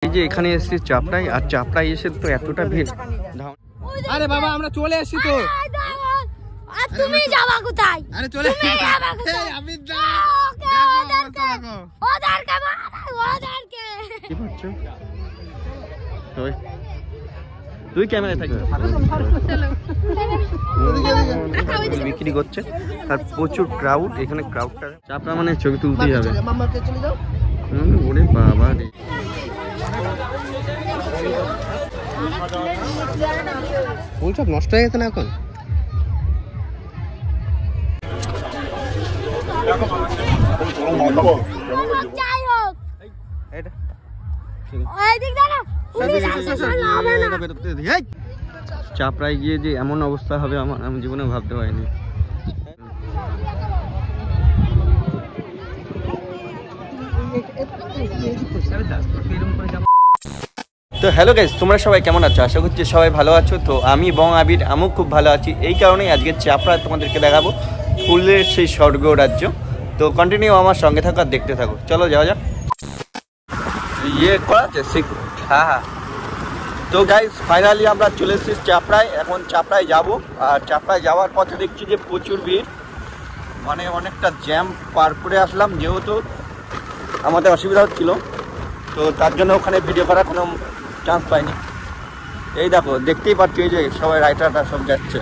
এই যে এখানে এসেছি চাপড়ায়, আর চাপড়ায় এসে তো এতটা ভিড়। আরে বাবা আমরা চলে এসেছি তো। আর তুমি যাবা কোথায়? আরে চলে তুমি যাবা কোথায়? আমি ওদেরকে ওদেরকে কি করছো তুই ক্যামেরায় থাকিস, বিক্রি করছে আর প্রচুর ক্রাউড এখানে। ক্রাউডটা চাপড়া মানে ছবি তুলতেই হবে। ওরে বাবা রে, ফুল সব নষ্ট হয়ে গেছে না এখন। যাই হোক ওই দিক দাঁড়া, পুলিশ আসছে হবে না। চাপড়ায় গিয়ে যে এমন অবস্থা হবে আমি জীবনে ভাবতে পারিনি। তো হ্যালো গাইস, তোমরা সবাই কেমন আছো? আশা করছি সবাই ভালো আছো। তো আমি বং আবির আমিও খুব ভালো আছি। এই কারণেই আজকে চাপড়ায় তোমাদেরকে দেখাবো ফুলের সেই স্বর্গ রাজ্য। তো কন্টিনিউ আমার সঙ্গে থাকো আর দেখতে থাকো। চলো যাওয়া যাক। ইয়ে করা আছে হ্যাঁ। তো গাইস ফাইনালি আমরা চলে এসেছি চাপড়ায়। এখন চাপড়ায় যাব, আর চাপড়ায় যাওয়ার পথে দেখছি যে প্রচুর ভিড়, মানে অনেকটা জ্যাম পার করে আসলাম, যেহেতু আমাদের অসুবিধা হচ্ছিল। তো তার জন্য ওখানে ভিডিও করার কোনো চান্স পাইনি। এই দেখো দেখতেই পাচ্ছি এই যে সবাই রাইটারটা সব যাচ্ছে,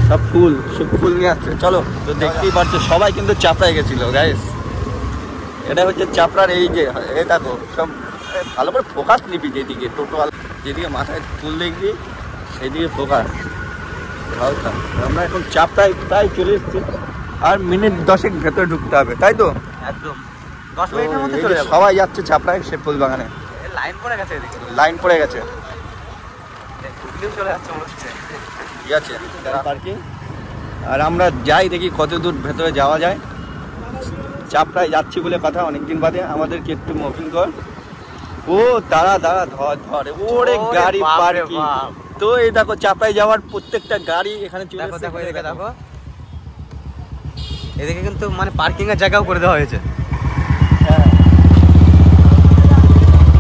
সব ফুল নিয়ে আসছে। চলো, তো দেখতেই পাচ্ছি সবাই কিন্তু চাপড়ায় গেছিলো গাইস। এটা হচ্ছে চাপড়ার এই যে এই দেখো সব ভালো করে ফোকাস নিবি, যেদিকে টোটাল যেদিকে মাথায় ফুল দেখবি সেদিকে ফোকাস। আমরা এখন চাপড়ায় প্রায় চলে এসেছি, আর মিনিট 10 ভেতরে ঢুকতে হবে, তাই তো? একদম 10 মিনিটের মধ্যে চলে যাবো। সবাই যাচ্ছে চাপড়ায় সে ফুল বাগানে। লাইন পড়ে গেছে চলে যাচ্ছে ঠিক আছে পার্কিং। আর আমরা যাই দেখি কত দূর ভেতরে যাওয়া যায়। চাপড়ায় যাচ্ছি বলে কথা, অনেকদিন বাদে। আমাদেরকে একটু মুভিং কর। ও দাঁড়া ধর ওরে গাড়ি পার্কিং। তো এই দেখো চাপড়ায় যাওয়ার প্রত্যেকটা গাড়ি এখানে চলে আসছে। দেখো এদিকে কিন্তু মানে পার্কিং এর জায়গাও করে দেওয়া হয়েছে।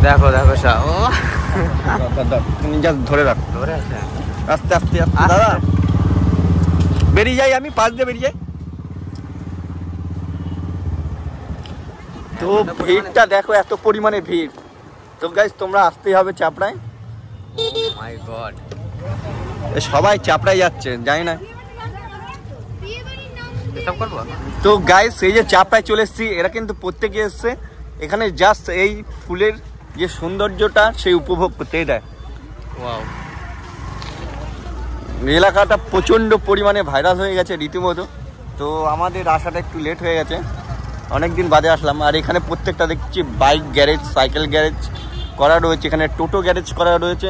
দেখো ও তুমি জাস্ট ধরে রাখ, আস্তে আস্তে দাদা বেরিয়ে যাই, আমি পাশ দিয়ে বেরিয়ে যাই। তো ভিড়টা দেখো, এত পরিমাণে ভিড়। তো গাইস তোমরা আসতেই হবে চাপড়ায়। মাই গড, সবাই চাপড়ায় যাচ্ছে, জানি না। তো গাইস এই যে চাপড়ায় চলে এসেছি, এরা কিন্তু প্রত্যেকে এসছে এখানে জাস্ট এই ফুলের যে সৌন্দর্যটা সেই উপভোগ করতেই দেয়। ওয়াও, এলাকাটা প্রচণ্ড পরিমাণে ভাইরাল হয়ে গেছে রীতিমতো। তো আমাদের আসাটা একটু লেট হয়ে গেছে, অনেকদিন বাদে আসলাম। আর এখানে প্রত্যেকটা দেখছি বাইক গ্যারেজ, সাইকেল গ্যারেজ করা রয়েছে, এখানে টোটো গ্যারেজ করা রয়েছে।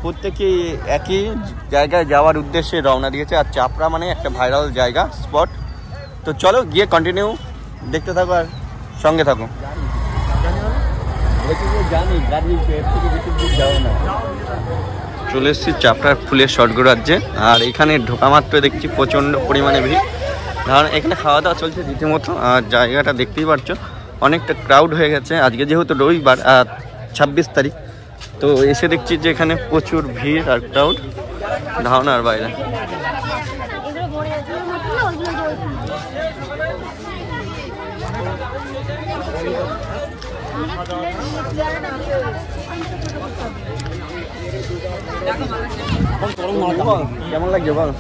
প্রত্যেকেই একই জায়গায় যাওয়ার উদ্দেশ্যে রওনা দিয়েছে। আর চাপড়া মানে একটা ভাইরাল জায়গা, স্পট। তো চলো গিয়ে কন্টিনিউ দেখতে থাকো আর সঙ্গে থাকো। চলে এসেছি চাপড়ার ফুলের স্বর্গ রাজ্যে। আর এখানে ঢোকা মাত্র দেখছি প্রচণ্ড পরিমাণে ভিড়, কারণ এখানে খাওয়া দাওয়া চলছে রীতিমতো। আর জায়গাটা দেখতেই পাচ্ছ অনেকটা ক্রাউড হয়ে গেছে আজকে, যেহেতু রবিবার আর 26 তারিখ। তো এসে দেখছি যে এখানে প্রচুর ভিড় আর ক্রাউড, ধারণার বাইরে। কেমন লাগছে বল?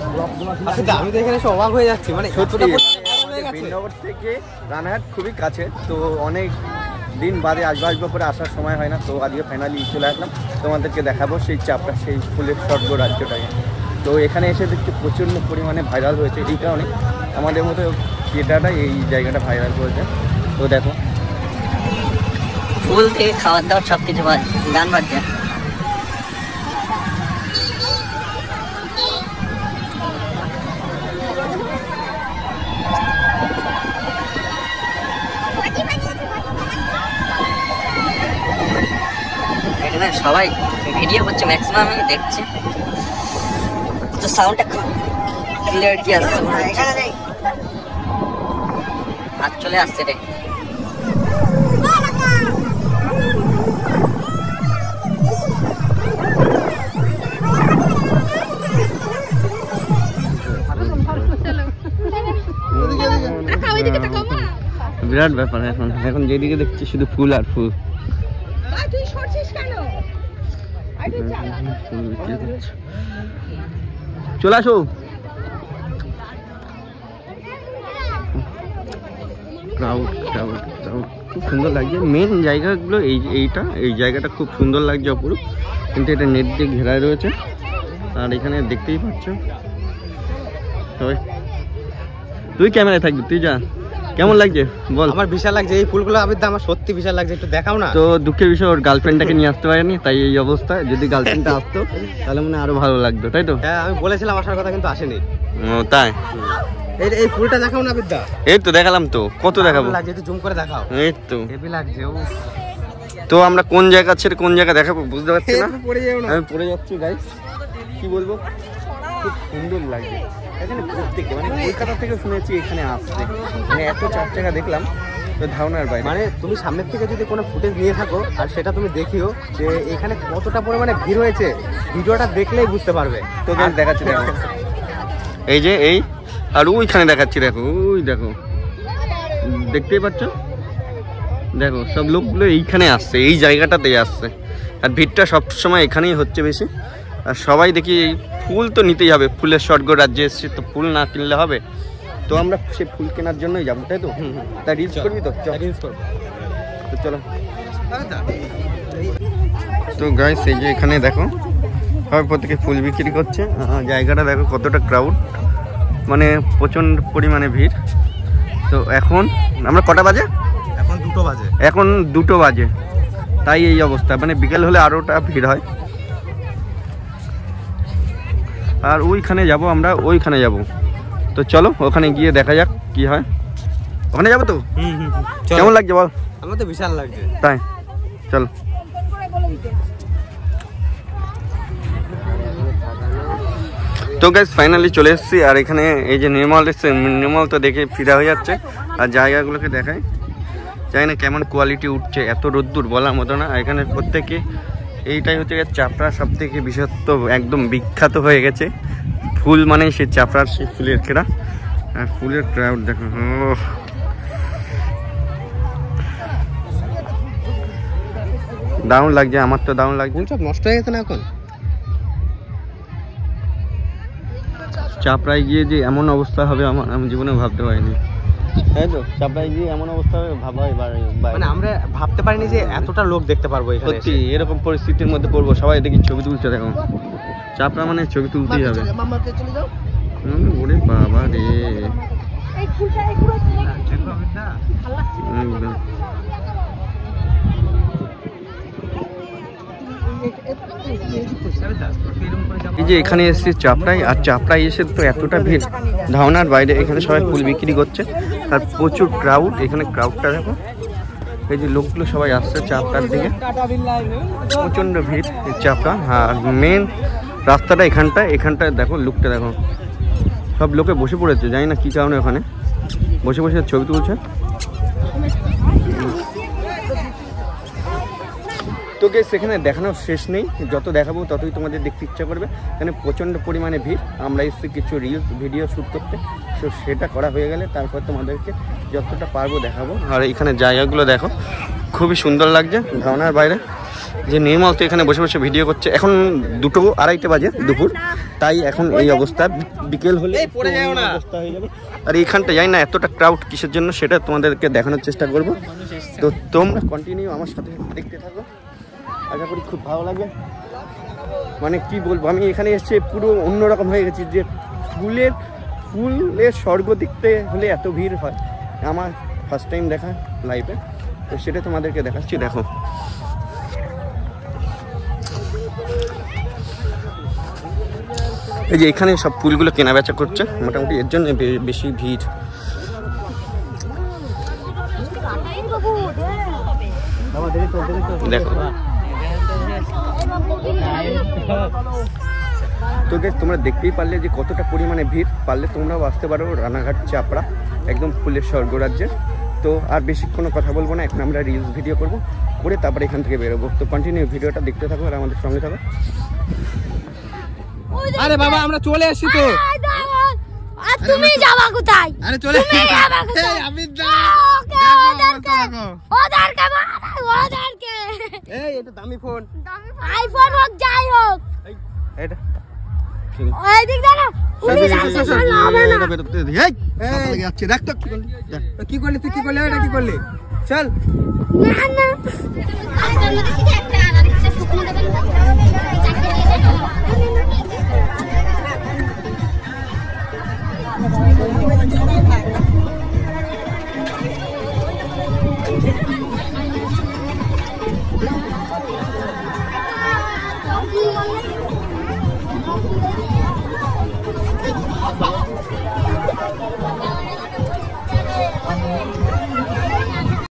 আমি তো এখানে এসে অবাক হয়ে যাচ্ছি, মানে সত্যি বিনগর থেকে রানাঘাট খুবই কাছে। তো অনেক দিন বাদে আসবো করে আসার সময় হয় না। তো আজকে ফাইনালি চলে আসলাম, তোমাদেরকে দেখাবো সেই চাপড়া সেই ফুলের স্বর্গ রাজ্যটাকে। তো এখানে এসে দেখছি প্রচণ্ড পরিমাণে ভাইরাল হয়েছে, এই কারণে আমাদের মতো থিয়েটারটা এই জায়গাটা ভাইরাল হয়েছে। তো দেখো ফুল থেকে খাবার দাবার সব কিছু গান বাজছে। এখানে সবাই ভিডিও করছে, ম্যাক্সিমাম আমি দেখছি। তো সাউন্ডটা খুব ক্লিয়ারিটি আসছে, হাত চলে আসছে রে। বিরাট ব্যাপার। এখন এখন যেদিকে দেখছি শুধু ফুল আর ফুল। তুই সরছিস কেন? চলে আসো। ক্রাউড ক্রাউড ক্রাউড খুব সুন্দর লাগছে। মেন জায়গাগুলো এই জায়গাটা খুব সুন্দর লাগছে অপরূপ, কিন্তু এটা নেট দিয়ে ঘেরা রয়েছে। আর এখানে দেখতেই পাচ্ছ সবাই। তুই ক্যামেরায় থাকবি, তুই যা। কেমন লাগছে বল? আমার বিশাল লাগছে এই ফুলগুলো আবির দা, আমার সত্যি বিশাল লাগছে, একটু দেখাও না। তো দুঃখের বিষয় ওর গার্লফ্রেন্ডটাকে নিয়ে আসতে পারেনি, তাই এই অবস্থা। যদি গার্লফ্রেন্ডটা আসতো তাহলে মনে আরো ভালো লাগতো, তাই তো? হ্যাঁ আমি বলেছিলাম আসার কথা, কিন্তু আসেনি। ও তাই? এই ফুলটা দেখাও না আবির দা। এই তো দেখালাম তো, কত দেখাবো? লাগছে, একটু জুম করে দেখাও। এই তো হেভি লাগছে। তো আমরা কোন জায়গা ছেড়ে কোন জায়গা দেখাবো বুঝতে পারছি না। পড়ে যাও না। আমি পড়ে যাচ্ছি গাইস, কি বলবো, খুব সুন্দর লাগছে। এখানে প্রত্যেকে মানে কলকাতা থেকে শুনেছি এখানে আসছে, মানে এত চারচাকা দেখলাম তো ধারণার বাইরে। মানে তুমি সামনের থেকে যদি কোনো ফুটেজ নিয়ে থাকো আর সেটা তুমি দেখিও যে এখানে কতটা পরিমাণে ভিড় হয়েছে, ভিডিওটা দেখলেই বুঝতে পারবে। তো গাইস দেখাচ্ছি দেখো, এই যে এই, আর ওইখানে দেখাচ্ছি দেখো, ওই দেখো, দেখতেই পাচ্ছ, দেখো সব লোকগুলো এইখানে আসছে, এই জায়গাটাতেই আসছে। আর ভিড়টা সবসময় এখানেই হচ্ছে বেশি। আর সবাই দেখি এই ফুল তো নিতেই হবে, ফুলের স্বর্গ রাজ্যে এসছে, তো ফুল না কিনলে হবে। তো আমরা সেই ফুল কেনার জন্যই যাবো, তাই তো? তা রিলস করবি তো? রিলস করব, তো চলো। তো গাইস এই যে এখানে দেখো সবাই প্রত্যেকে ফুল বিক্রি করছে। জায়গাটা দেখো কতটা ক্রাউড, মানে প্রচণ্ড পরিমাণে ভিড়। তো এখন আমরা কটা বাজে? এখন 2টো বাজে। এখন 2টো বাজে, তাই এই অবস্থা। মানে বিকেল হলে আরোটা ভিড় হয়। আর ওইখানে যাব আমরা, ওইখানে যাব। তো চলো ওখানে গিয়ে দেখা যাক কি হয়। ওখানে যাবো তো? কেমন লাগছে বল? আমার তো বিশাল লাগছে। তাই চলো। তো গাইস ফাইনালি চলে এসেছি। আর এখানে এই যে নির্মল এসছে, নির্মল তো দেখে ফিদা হয়ে যাচ্ছে। আর জায়গাগুলোকে দেখায়, জানি না কেমন কোয়ালিটি উঠছে, এত রোদ্দুর বলার মতো না। এখানে প্রত্যেকে এইটাই হচ্ছে চাপড়া সব থেকে বিশেষত্ব, একদম বিখ্যাত হয়ে গেছে। ফুল মানে সে চাপড়ার সেই ফুলের খেরা। আর ফুলের ক্রাউড দেখো, দারুণ লাগছে, আমার তো দারুণ লাগছে। ফুল সব নষ্ট হয়ে গেছে না এখন? চাপড়ায় গিয়ে যে এমন অবস্থা হবে আমি জীবনে ভাবতে পারিনি, তাই তো? চাপড়ায় গিয়ে এমন অবস্থা হবে ভাবা, মানে আমরা ভাবতে পারিনি যে এতটা লোক দেখতে পারবো এখানে। সত্যি এরকম পরিস্থিতির মধ্যে পড়বো, সবাই দেখি ছবি তুলছে। দেখো চাপড়া মানে ছবি তুলতেই হবে। ওরে বাবা রে, একদম। এই যে এখানে এসেছি চাপড়ায়, আর চাপড়ায় এসে তো এতটা ভিড় ধারণার বাইরে। এখানে সবাই ফুল বিক্রি করছে আর প্রচুর ক্রাউড। এখানে ক্রাউডটা দেখো, এই যে লোকগুলো সবাই আসছে চাপড়ার দিকে, প্রচণ্ড ভিড় এই চাপড়া। আর মেন রাস্তাটা এখানটায় দেখো, লুকটা দেখো, সব লোকে বসে পড়েছে, জানি না কী কারণে ওখানে বসে বসে ছবি তুলছে। তোকে সেখানে দেখানোর শেষ নেই, যত দেখাবো ততই তোমাদের দেখতে ইচ্ছা করবে। এখানে প্রচণ্ড পরিমাণে ভিড়। আমরা এসেছি কিছু রিলস ভিডিও শ্যুট করতে, তো সেটা করা হয়ে গেলে তারপর তোমাদেরকে যতটা পারবো দেখাবো। আর এখানে জায়গাগুলো দেখো, খুবই সুন্দর লাগছে ধারণার বাইরে। যে নির্মল তো এখানে বসে বসে ভিডিও করছে। এখন 2টো 2:30 বাজে দুপুর, তাই এখন এই অবস্থা। বিকেল হলে অবস্থা হয়ে যাবে। আর এইখানটা জানি না এতটা ক্রাউড কিসের জন্য, সেটা তোমাদেরকে দেখানোর চেষ্টা করবো। তো তোমরা কন্টিনিউ আমার সাথে দেখতে থাকো, আশা করি খুব ভালো লাগবে। মানে কি বলবো, আমি এখানে এসে পুরো অন্যরকম হয়ে গেছি। যে ফুলের স্বর্গ দেখতে হলে এত ভিড় হয়, আমার ফার্স্ট টাইম দেখা লাইফে, তো সেটা তোমাদেরকে দেখাচ্ছি। দেখো এই যে এখানে সব ফুলগুলো কেনা বেচা করছে, মোটামুটি এর জন্য বেশি ভিড়। দেখো তো গাইস তোমরা দেখতেই পারলে যে কতটা পরিমাণে ভিড়। পারলে তোমরাও আসতে পারো রানাঘাট চাপড়া, একদম ফুলের স্বর্গরাজ্যের। তো আর বেশিক্ষণ কথা বলবো না, এখন আমরা রিলস ভিডিও করবো, করে তারপরে এখান থেকে বেরোবো। তো কন্টিনিউ ভিডিওটা দেখতে থাকো আর আমাদের সঙ্গে থাকো। আরে বাবা আমরা চলে এসেছি তো। আর তুমি যাবা কোথায়? আরে চলে তুমি যাবা কোথায়? আবির ওকে ওদেরকে এই এটা দামি ফোন। আইফোন হোক যাই হোক এটা ওই দিক দাঁড়া পুলিশ আসছে চল হবে না এই যাচ্ছে দেখ তো কি করলি, কি করলি তুই, কি করলি, এটা কি করলি, চল না না